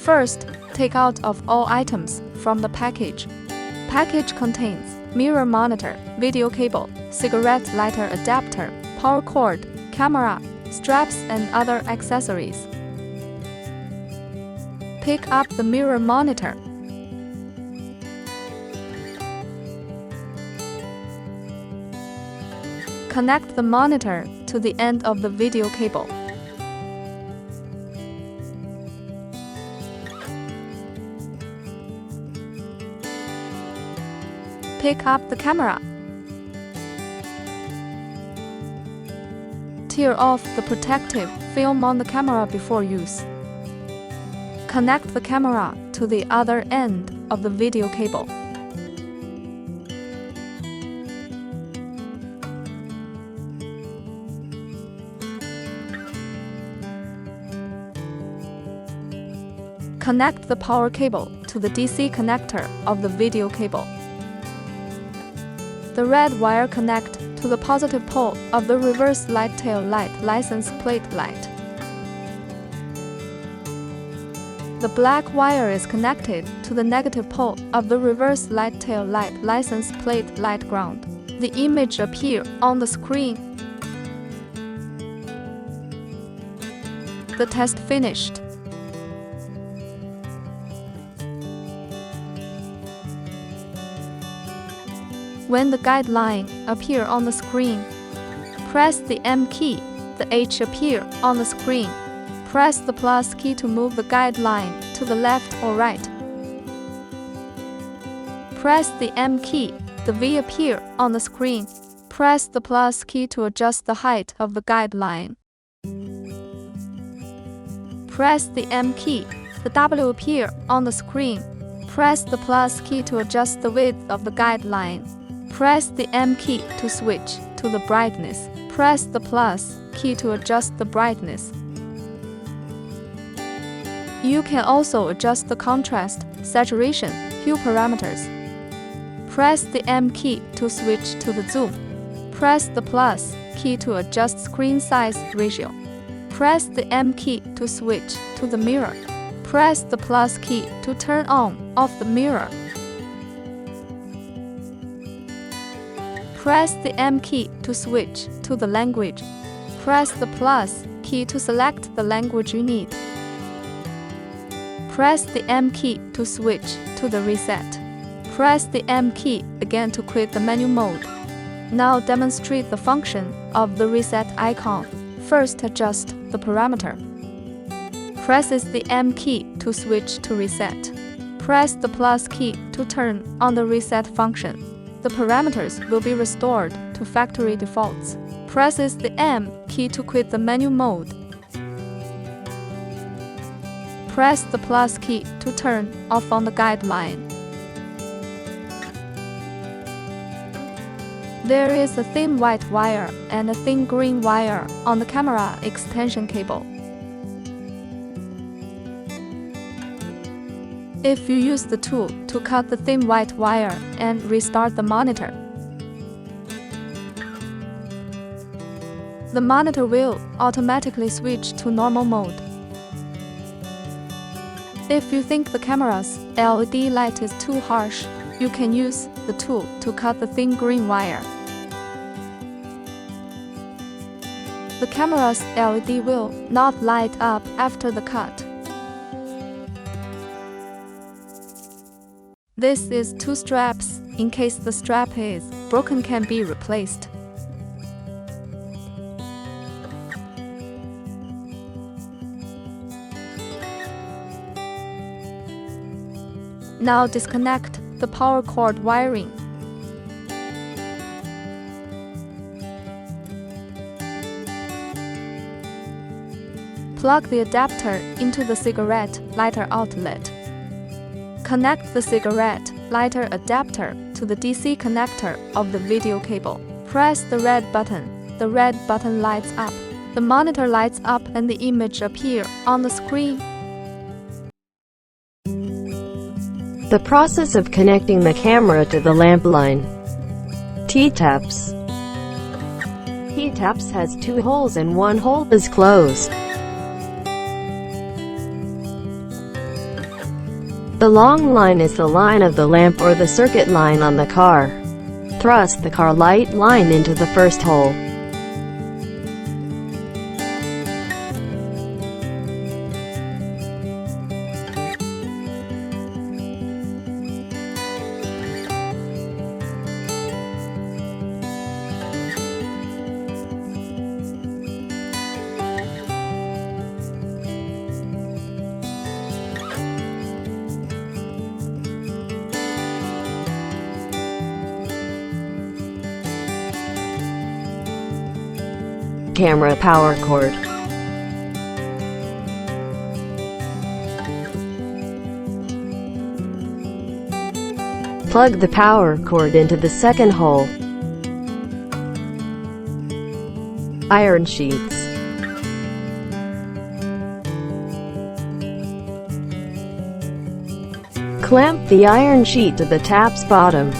First, take out of all items from the package. Package contains mirror monitor, video cable, cigarette lighter adapter, power cord, camera, straps and other accessories. Pick up the mirror monitor. Connect the monitor to the end of the video cable. Pick up the camera. Tear off the protective film on the camera before use. Connect the camera to the other end of the video cable. Connect the power cable to the DC connector of the video cable. The red wire connect to the positive pole of the reverse light tail light license plate light. The black wire is connected to the negative pole of the reverse light tail light license plate light ground. The image appears on the screen. The test finished. When the guideline appears on the screen, press the M key. The H appears on the screen. Press the plus key to move the guideline to the left or right. Press the M key. The V appears on the screen. Press the plus key to adjust the height of the guideline. Press the M key. The W appears on the screen. Press the plus key to adjust the width of the guideline. Press the M key to switch to the brightness. Press the plus key to adjust the brightness. You can also adjust the contrast, saturation, hue parameters. Press the M key to switch to the zoom. Press the plus key to adjust screen size ratio. Press the M key to switch to the mirror. Press the plus key to turn on/off the mirror. Press the M key to switch to the language. Press the plus key to select the language you need. Press the M key to switch to the reset. Press the M key again to quit the menu mode. Now demonstrate the function of the reset icon. First, adjust the parameter. Press the M key to switch to reset. Press the plus key to turn on the reset function. The parameters will be restored to factory defaults. Press the M key to quit the menu mode. Press the plus key to turn off on the guideline. There is a thin white wire and a thin green wire on the camera extension cable. If you use the tool to cut the thin white wire and restart the monitor, the monitor will automatically switch to normal mode. If you think the camera's LED light is too harsh, you can use the tool to cut the thin green wire. The camera's LED will not light up after the cut. This is 2 straps. In case the strap is broken, can be replaced. Now disconnect the power cord wiring. Plug the adapter into the cigarette lighter outlet. Connect the cigarette lighter adapter to the DC connector of the video cable. Press the red button. The red button lights up. The monitor lights up and the image appears on the screen. The process of connecting the camera to the lamp line. T-taps. T-taps has 2 holes and 1 hole is closed. The long line is the line of the lamp or the circuit line on the car. Thrust the car light line into the first hole. Camera power cord. Plug the power cord into the second hole. Iron sheets. Clamp the iron sheet to the tap's bottom.